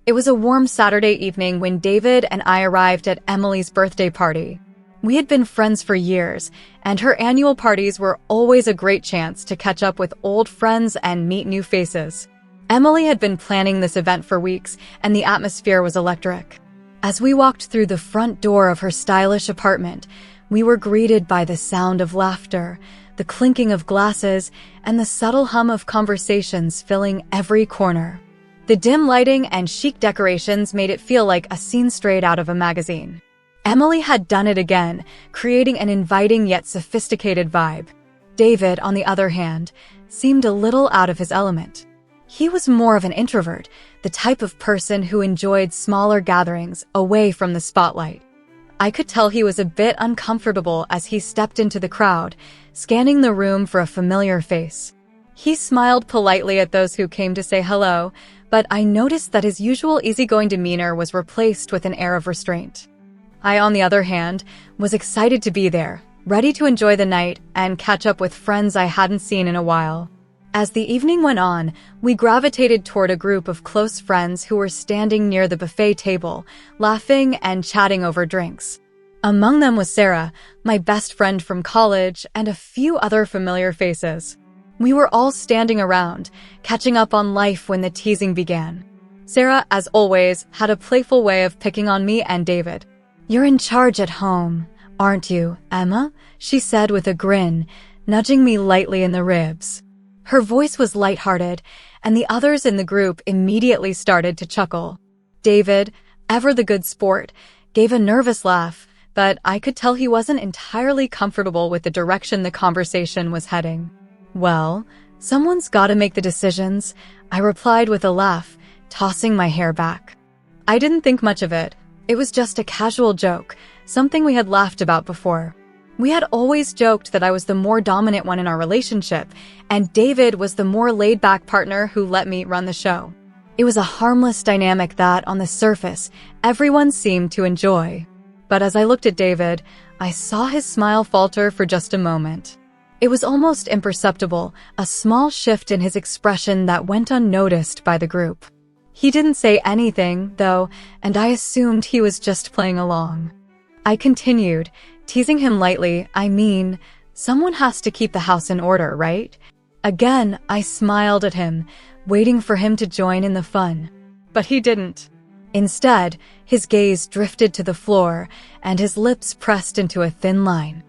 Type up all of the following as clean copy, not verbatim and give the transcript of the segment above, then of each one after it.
It was a warm Saturday evening when David and I arrived at Emily's birthday party. We had been friends for years, and her annual parties were always a great chance to catch up with old friends and meet new faces. Emily had been planning this event for weeks, and the atmosphere was electric. As we walked through the front door of her stylish apartment, we were greeted by the sound of laughter, the clinking of glasses, and the subtle hum of conversations filling every corner. The dim lighting and chic decorations made it feel like a scene straight out of a magazine. Emily had done it again, creating an inviting yet sophisticated vibe. David, on the other hand, seemed a little out of his element. He was more of an introvert, the type of person who enjoyed smaller gatherings away from the spotlight. I could tell he was a bit uncomfortable as he stepped into the crowd, scanning the room for a familiar face. He smiled politely at those who came to say hello, but I noticed that his usual easygoing demeanor was replaced with an air of restraint. I, on the other hand, was excited to be there, ready to enjoy the night and catch up with friends I hadn't seen in a while. As the evening went on, we gravitated toward a group of close friends who were standing near the buffet table, laughing and chatting over drinks. Among them was Sarah, my best friend from college, and a few other familiar faces. We were all standing around, catching up on life when the teasing began. Sarah, as always, had a playful way of picking on me and David. "You're in charge at home, aren't you, Emma?" she said with a grin, nudging me lightly in the ribs. Her voice was lighthearted, and the others in the group immediately started to chuckle. David, ever the good sport, gave a nervous laugh, but I could tell he wasn't entirely comfortable with the direction the conversation was heading. "Well, someone's gotta make the decisions," I replied with a laugh, tossing my hair back. I didn't think much of it. It was just a casual joke, something we had laughed about before. We had always joked that I was the more dominant one in our relationship, and David was the more laid-back partner who let me run the show. It was a harmless dynamic that, on the surface, everyone seemed to enjoy. But as I looked at David, I saw his smile falter for just a moment. It was almost imperceptible, a small shift in his expression that went unnoticed by the group. He didn't say anything, though, and I assumed he was just playing along. I continued, teasing him lightly. Someone has to keep the house in order, right? Again, I smiled at him, waiting for him to join in the fun. But he didn't. Instead, his gaze drifted to the floor, and his lips pressed into a thin line.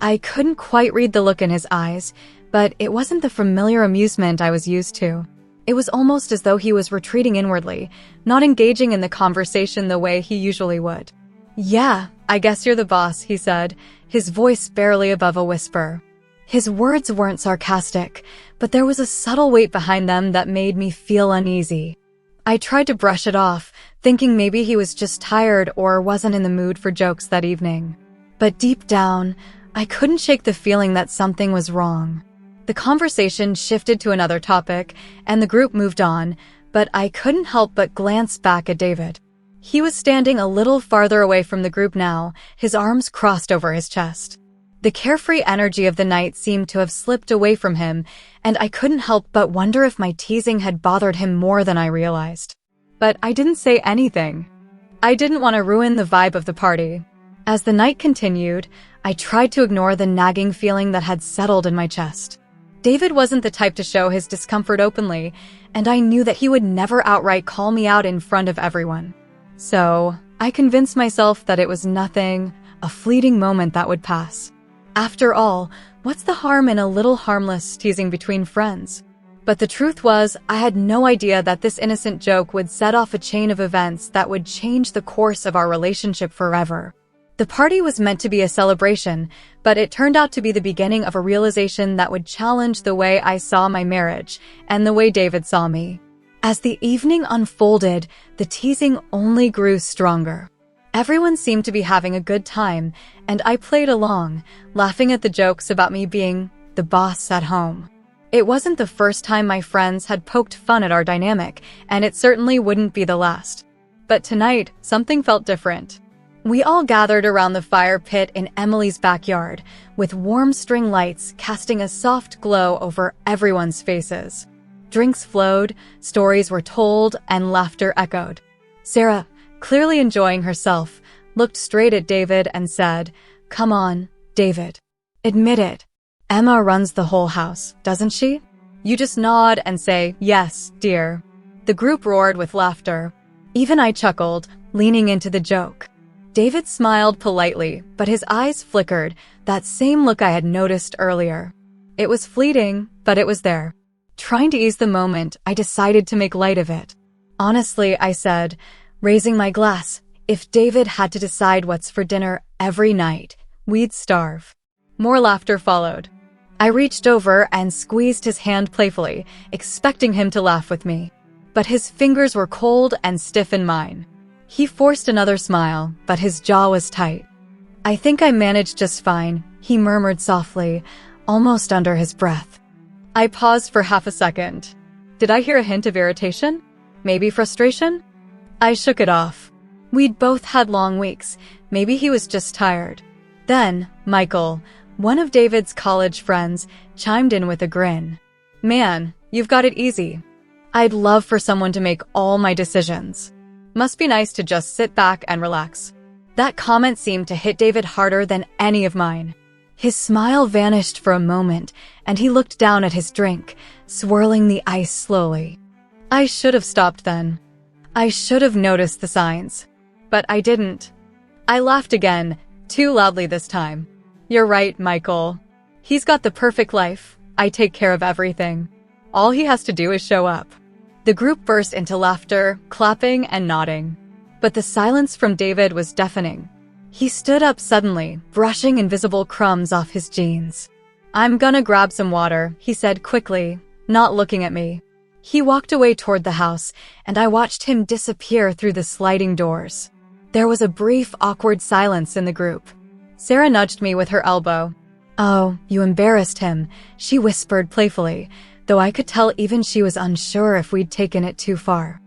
I couldn't quite read the look in his eyes, but it wasn't the familiar amusement I was used to. It was almost as though he was retreating inwardly, not engaging in the conversation the way he usually would. "Yeah, I guess you're the boss," he said, his voice barely above a whisper. His words weren't sarcastic, but there was a subtle weight behind them that made me feel uneasy. I tried to brush it off, thinking maybe he was just tired or wasn't in the mood for jokes that evening. But deep down, I couldn't shake the feeling that something was wrong. The conversation shifted to another topic, and the group moved on, but I couldn't help but glance back at David. He was standing a little farther away from the group now, his arms crossed over his chest. The carefree energy of the night seemed to have slipped away from him, and I couldn't help but wonder if my teasing had bothered him more than I realized. But I didn't say anything. I didn't want to ruin the vibe of the party. As the night continued, I tried to ignore the nagging feeling that had settled in my chest. David wasn't the type to show his discomfort openly, and I knew that he would never outright call me out in front of everyone. So, I convinced myself that it was nothing, a fleeting moment that would pass. After all, what's the harm in a little harmless teasing between friends? But the truth was, I had no idea that this innocent joke would set off a chain of events that would change the course of our relationship forever. The party was meant to be a celebration, but it turned out to be the beginning of a realization that would challenge the way I saw my marriage and the way David saw me. As the evening unfolded, the teasing only grew stronger. Everyone seemed to be having a good time, and I played along, laughing at the jokes about me being the boss at home. It wasn't the first time my friends had poked fun at our dynamic, and it certainly wouldn't be the last. But tonight, something felt different. We all gathered around the fire pit in Emily's backyard, with warm string lights casting a soft glow over everyone's faces. Drinks flowed, stories were told, and laughter echoed. Sarah, clearly enjoying herself, looked straight at David and said, "Come on, David. Admit it. Emma runs the whole house, doesn't she?" You just nod and say, "Yes, dear." The group roared with laughter. Even I chuckled, leaning into the joke. David smiled politely, but his eyes flickered, that same look I had noticed earlier. It was fleeting, but it was there. Trying to ease the moment, I decided to make light of it. "Honestly," I said, raising my glass, "if David had to decide what's for dinner every night, we'd starve." More laughter followed. I reached over and squeezed his hand playfully, expecting him to laugh with me. But his fingers were cold and stiff in mine. He forced another smile, but his jaw was tight. "I think I managed just fine," he murmured softly, almost under his breath. I paused for half a second. Did I hear a hint of irritation? Maybe frustration? I shook it off. We'd both had long weeks. Maybe he was just tired. Then, Michael, one of David's college friends, chimed in with a grin. "Man, you've got it easy. I'd love for someone to make all my decisions. Must be nice to just sit back and relax." That comment seemed to hit David harder than any of mine. His smile vanished for a moment, and he looked down at his drink, swirling the ice slowly. I should have stopped then. I should have noticed the signs. But I didn't. I laughed again, too loudly this time. "You're right, Michael. He's got the perfect life. I take care of everything. All he has to do is show up." The group burst into laughter, clapping and nodding. But the silence from David was deafening. He stood up suddenly, brushing invisible crumbs off his jeans. "I'm gonna grab some water," he said quickly, not looking at me. He walked away toward the house, and I watched him disappear through the sliding doors. There was a brief, awkward silence in the group. Sarah nudged me with her elbow. "Oh, you embarrassed him," she whispered playfully, though I could tell even she was unsure if we'd taken it too far.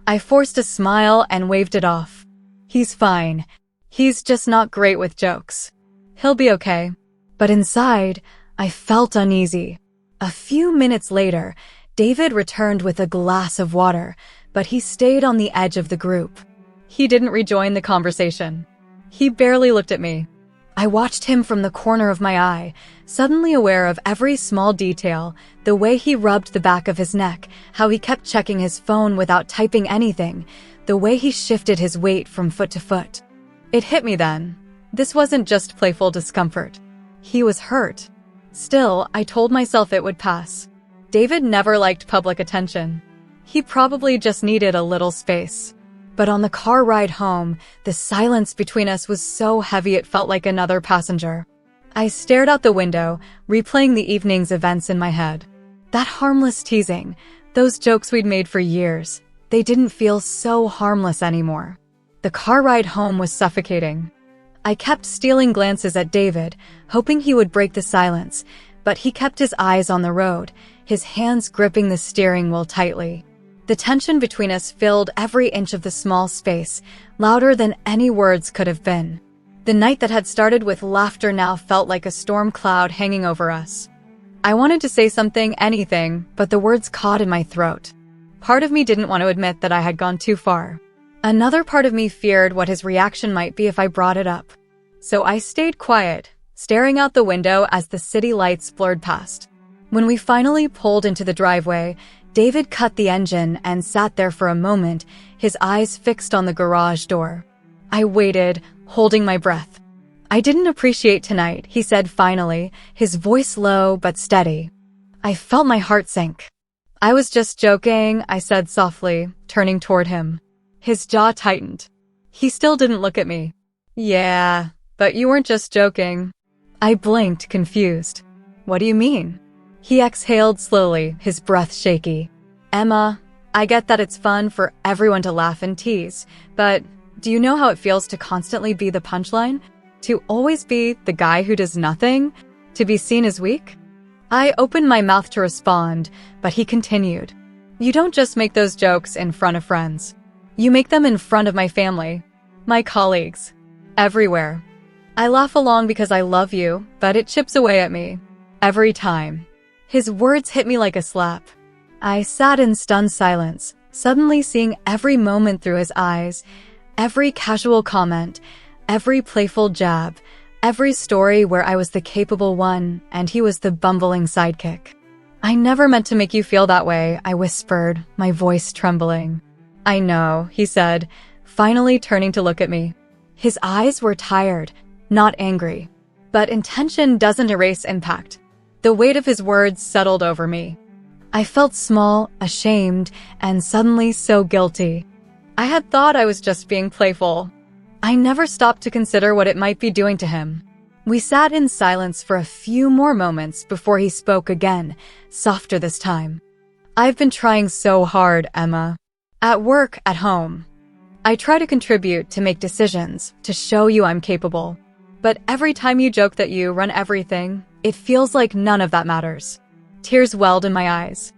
I forced a smile and waved it off. "He's fine. He's just not great with jokes. He'll be okay." But inside, I felt uneasy. A few minutes later, David returned with a glass of water, but he stayed on the edge of the group. He didn't rejoin the conversation. He barely looked at me. I watched him from the corner of my eye, suddenly aware of every small detail, the way he rubbed the back of his neck, how he kept checking his phone without typing anything, the way he shifted his weight from foot to foot. It hit me then. This wasn't just playful discomfort. He was hurt. Still, I told myself it would pass. David never liked public attention. He probably just needed a little space. But on the car ride home, the silence between us was so heavy it felt like another passenger. I stared out the window, replaying the evening's events in my head. That harmless teasing, those jokes we'd made for years, they didn't feel so harmless anymore. The car ride home was suffocating. I kept stealing glances at David, hoping he would break the silence, but he kept his eyes on the road, his hands gripping the steering wheel tightly. The tension between us filled every inch of the small space, louder than any words could have been. The night that had started with laughter now felt like a storm cloud hanging over us. I wanted to say something, anything, but the words caught in my throat. Part of me didn't want to admit that I had gone too far. Another part of me feared what his reaction might be if I brought it up. So I stayed quiet, staring out the window as the city lights blurred past. When we finally pulled into the driveway, David cut the engine and sat there for a moment, his eyes fixed on the garage door. I waited, holding my breath. "I didn't appreciate tonight," he said finally, his voice low but steady. I felt my heart sink. "I was just joking," I said softly, turning toward him. His jaw tightened. He still didn't look at me. "Yeah, but you weren't just joking." I blinked, confused. "What do you mean?" He exhaled slowly, his breath shaky. "Emma, I get that it's fun for everyone to laugh and tease, but do you know how it feels to constantly be the punchline? To always be the guy who does nothing? To be seen as weak?" I opened my mouth to respond, but he continued. "You don't just make those jokes in front of friends. You make them in front of my family, my colleagues, everywhere. I laugh along because I love you, but it chips away at me. Every time." His words hit me like a slap. I sat in stunned silence, suddenly seeing every moment through his eyes, every casual comment, every playful jab, every story where I was the capable one and he was the bumbling sidekick. "I never meant to make you feel that way," I whispered, my voice trembling. "I know," he said, finally turning to look at me. His eyes were tired, not angry. But intention doesn't erase impact. The weight of his words settled over me. I felt small, ashamed, and suddenly so guilty. I had thought I was just being playful. I never stopped to consider what it might be doing to him. We sat in silence for a few more moments before he spoke again, softer this time. "I've been trying so hard, Emma. At work, at home. I try to contribute, to make decisions, to show you I'm capable. But every time you joke that you run everything, it feels like none of that matters." Tears welled in my eyes.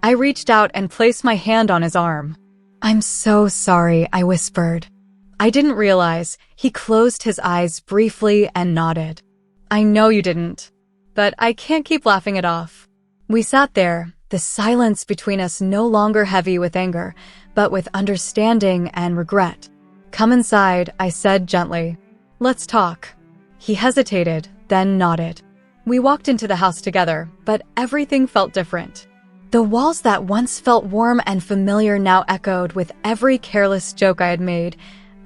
I reached out and placed my hand on his arm. "I'm so sorry," I whispered. I didn't realize he closed his eyes briefly and nodded. "I know you didn't, but I can't keep laughing it off." We sat there, the silence between us no longer heavy with anger, but with understanding and regret. "Come inside," I said gently. "Let's talk." He hesitated, then nodded. We walked into the house together, but everything felt different. The walls that once felt warm and familiar now echoed with every careless joke I had made,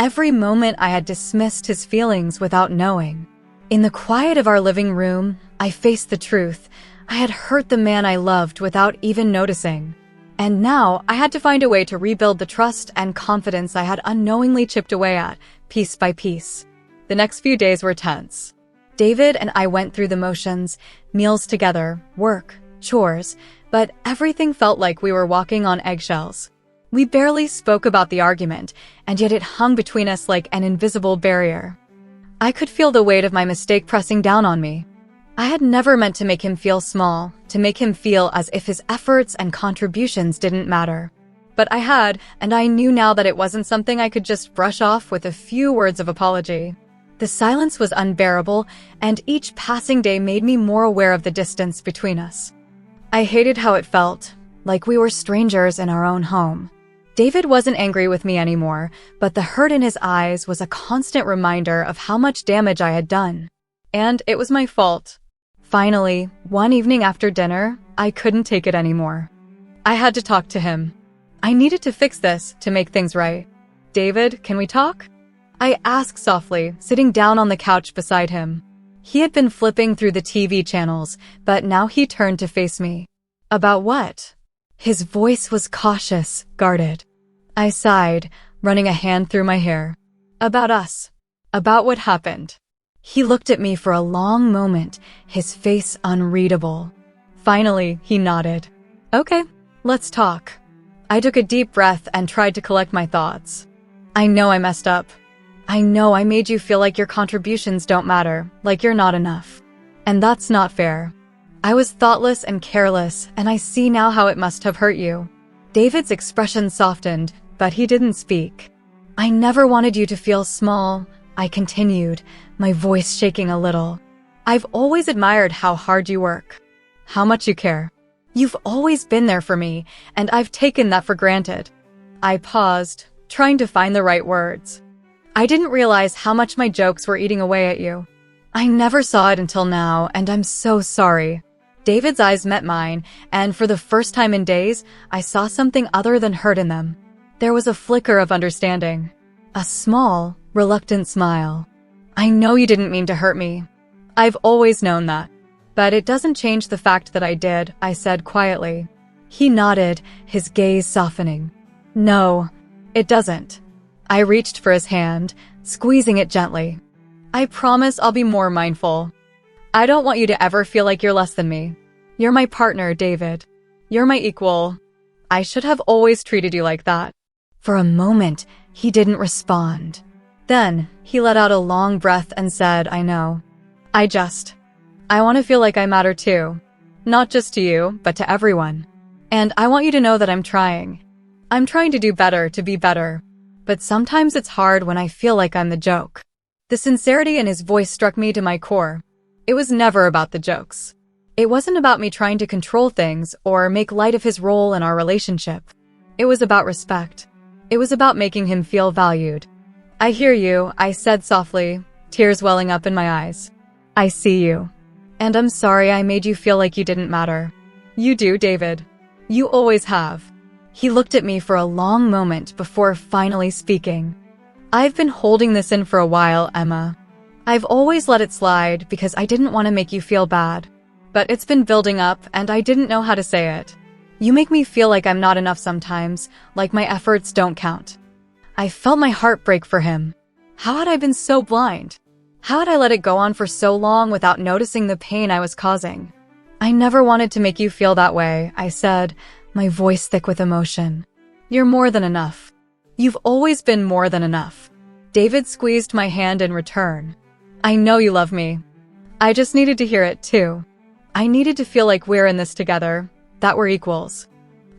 every moment I had dismissed his feelings without knowing. In the quiet of our living room, I faced the truth. I had hurt the man I loved without even noticing. And now I had to find a way to rebuild the trust and confidence I had unknowingly chipped away at, piece by piece. The next few days were tense. David and I went through the motions, meals together, work, chores, but everything felt like we were walking on eggshells. We barely spoke about the argument, and yet it hung between us like an invisible barrier. I could feel the weight of my mistake pressing down on me. I had never meant to make him feel small, to make him feel as if his efforts and contributions didn't matter. But I had, and I knew now that it wasn't something I could just brush off with a few words of apology. The silence was unbearable, and each passing day made me more aware of the distance between us. I hated how it felt, like we were strangers in our own home. David wasn't angry with me anymore, but the hurt in his eyes was a constant reminder of how much damage I had done. And it was my fault. Finally, one evening after dinner, I couldn't take it anymore. I had to talk to him. I needed to fix this, to make things right. "David, can we talk?" I asked softly, sitting down on the couch beside him. He had been flipping through the TV channels, but now he turned to face me. "About what?" His voice was cautious, guarded. I sighed, running a hand through my hair. "About us. About what happened." He looked at me for a long moment, his face unreadable. Finally, he nodded. "Okay, let's talk." I took a deep breath and tried to collect my thoughts. "I know I messed up. I know I made you feel like your contributions don't matter, like you're not enough. And that's not fair. I was thoughtless and careless, and I see now how it must have hurt you." David's expression softened, but he didn't speak. "I never wanted you to feel small," I continued, my voice shaking a little. "I've always admired how hard you work, how much you care. You've always been there for me, and I've taken that for granted." I paused, trying to find the right words. "I didn't realize how much my jokes were eating away at you. I never saw it until now, and I'm so sorry." David's eyes met mine, and for the first time in days, I saw something other than hurt in them. There was a flicker of understanding. A small, reluctant smile. "I know you didn't mean to hurt me. I've always known that. But it doesn't change the fact that I did," I said quietly. He nodded, his gaze softening. "No, it doesn't." I reached for his hand, squeezing it gently. "I promise I'll be more mindful. I don't want you to ever feel like you're less than me. You're my partner, David. You're my equal. I should have always treated you like that." For a moment, he didn't respond. Then, he let out a long breath and said, "I know. I want to feel like I matter too. Not just to you, but to everyone. And I want you to know that I'm trying. I'm trying to do better, to be better. But sometimes it's hard when I feel like I'm the joke." The sincerity in his voice struck me to my core. It was never about the jokes. It wasn't about me trying to control things or make light of his role in our relationship. It was about respect. It was about making him feel valued. I hear you, I said softly, tears welling up in my eyes. I see you. And I'm sorry I made you feel like you didn't matter. You do, David. You always have. He looked at me for a long moment before finally speaking. I've been holding this in for a while, Emma. I've always let it slide because I didn't want to make you feel bad. But it's been building up and I didn't know how to say it. You make me feel like I'm not enough sometimes, like my efforts don't count. I felt my heart break for him. How had I been so blind? How had I let it go on for so long without noticing the pain I was causing? I never wanted to make you feel that way, I said, my voice thick with emotion. You're more than enough. You've always been more than enough. David squeezed my hand in return. I know you love me. I just needed to hear it too. I needed to feel like we're in this together, that we're equals.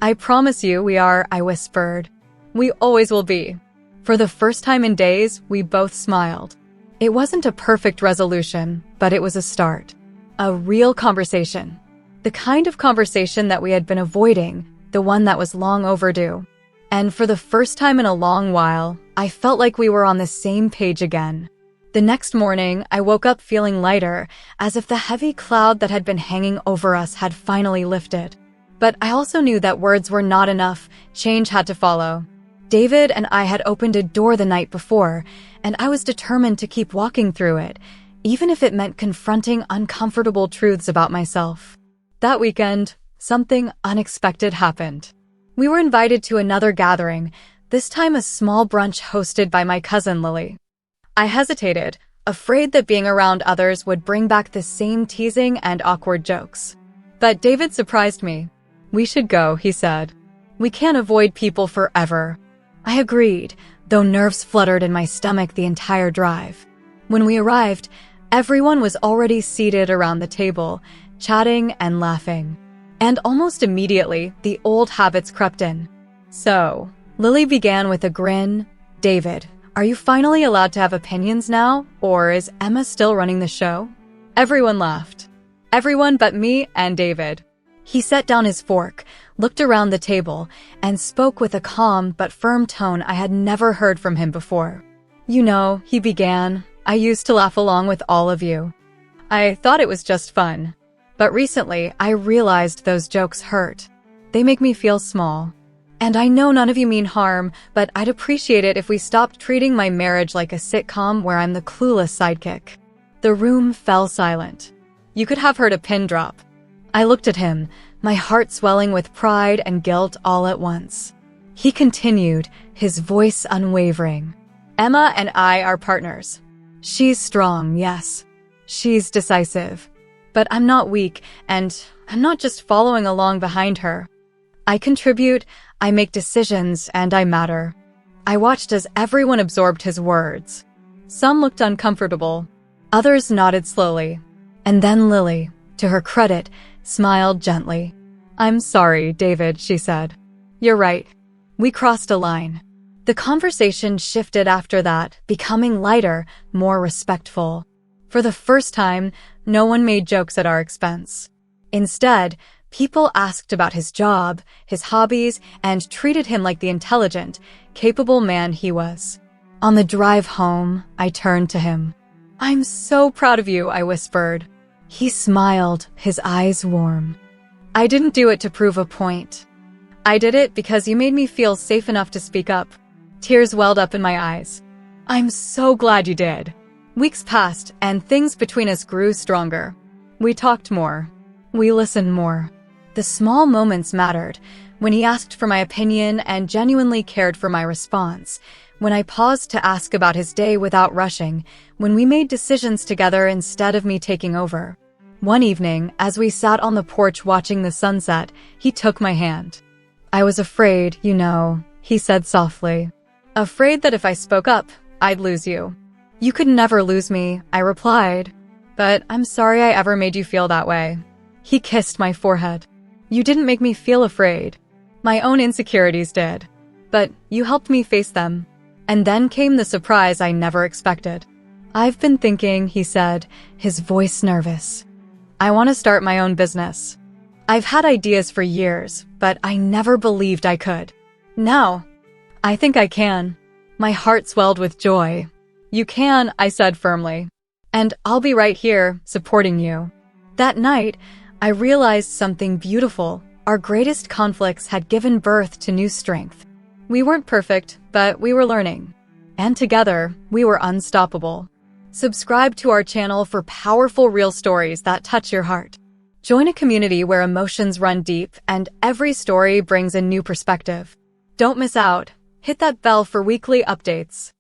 I promise you we are, I whispered. We always will be. For the first time in days, we both smiled. It wasn't a perfect resolution, but it was a start. A real conversation. The kind of conversation that we had been avoiding, the one that was long overdue. And for the first time in a long while, I felt like we were on the same page again. The next morning, I woke up feeling lighter, as if the heavy cloud that had been hanging over us had finally lifted. But I also knew that words were not enough, change had to follow. David and I had opened a door the night before, and I was determined to keep walking through it, even if it meant confronting uncomfortable truths about myself. That weekend, something unexpected happened. We were invited to another gathering, this time a small brunch hosted by my cousin Lily. I hesitated, afraid that being around others would bring back the same teasing and awkward jokes. But David surprised me. We should go, he said. We can't avoid people forever. I agreed, though nerves fluttered in my stomach the entire drive. When we arrived, everyone was already seated around the table, chatting and laughing. And almost immediately, the old habits crept in. So, Lily began with a grin. David, are you finally allowed to have opinions now, or is Emma still running the show? Everyone laughed. Everyone but me and David. He set down his fork, looked around the table, and spoke with a calm but firm tone I had never heard from him before. You know, he began, I used to laugh along with all of you. I thought it was just fun. But recently, I realized those jokes hurt. They make me feel small. And I know none of you mean harm, but I'd appreciate it if we stopped treating my marriage like a sitcom where I'm the clueless sidekick. The room fell silent. You could have heard a pin drop. I looked at him, my heart swelling with pride and guilt all at once. He continued, his voice unwavering. Emma and I are partners. She's strong, yes. She's decisive. But I'm not weak, and I'm not just following along behind her. I contribute, I make decisions, and I matter. I watched as everyone absorbed his words. Some looked uncomfortable. Others nodded slowly. And then Lily, to her credit, smiled gently. I'm sorry, David, she said. You're right. We crossed a line. The conversation shifted after that, becoming lighter, more respectful. For the first time, no one made jokes at our expense. Instead, people asked about his job, his hobbies, and treated him like the intelligent, capable man he was. On the drive home, I turned to him. I'm so proud of you, I whispered. He smiled, his eyes warm. I didn't do it to prove a point. I did it because you made me feel safe enough to speak up. Tears welled up in my eyes. I'm so glad you did. Weeks passed, and things between us grew stronger. We talked more. We listened more. The small moments mattered, when he asked for my opinion and genuinely cared for my response, when I paused to ask about his day without rushing, when we made decisions together instead of me taking over. One evening, as we sat on the porch watching the sunset, he took my hand. I was afraid, you know, he said softly. Afraid that if I spoke up, I'd lose you. You could never lose me, I replied. But I'm sorry I ever made you feel that way. He kissed my forehead. You didn't make me feel afraid. My own insecurities did. But you helped me face them. And then came the surprise I never expected. I've been thinking, he said, his voice nervous. I want to start my own business. I've had ideas for years, but I never believed I could. Now, I think I can. My heart swelled with joy. You can, I said firmly. And I'll be right here, supporting you. That night, I realized something beautiful. Our greatest conflicts had given birth to new strength. We weren't perfect, but we were learning. And together, we were unstoppable. Subscribe to our channel for powerful real stories that touch your heart. Join a community where emotions run deep and every story brings a new perspective. Don't miss out. Hit that bell for weekly updates.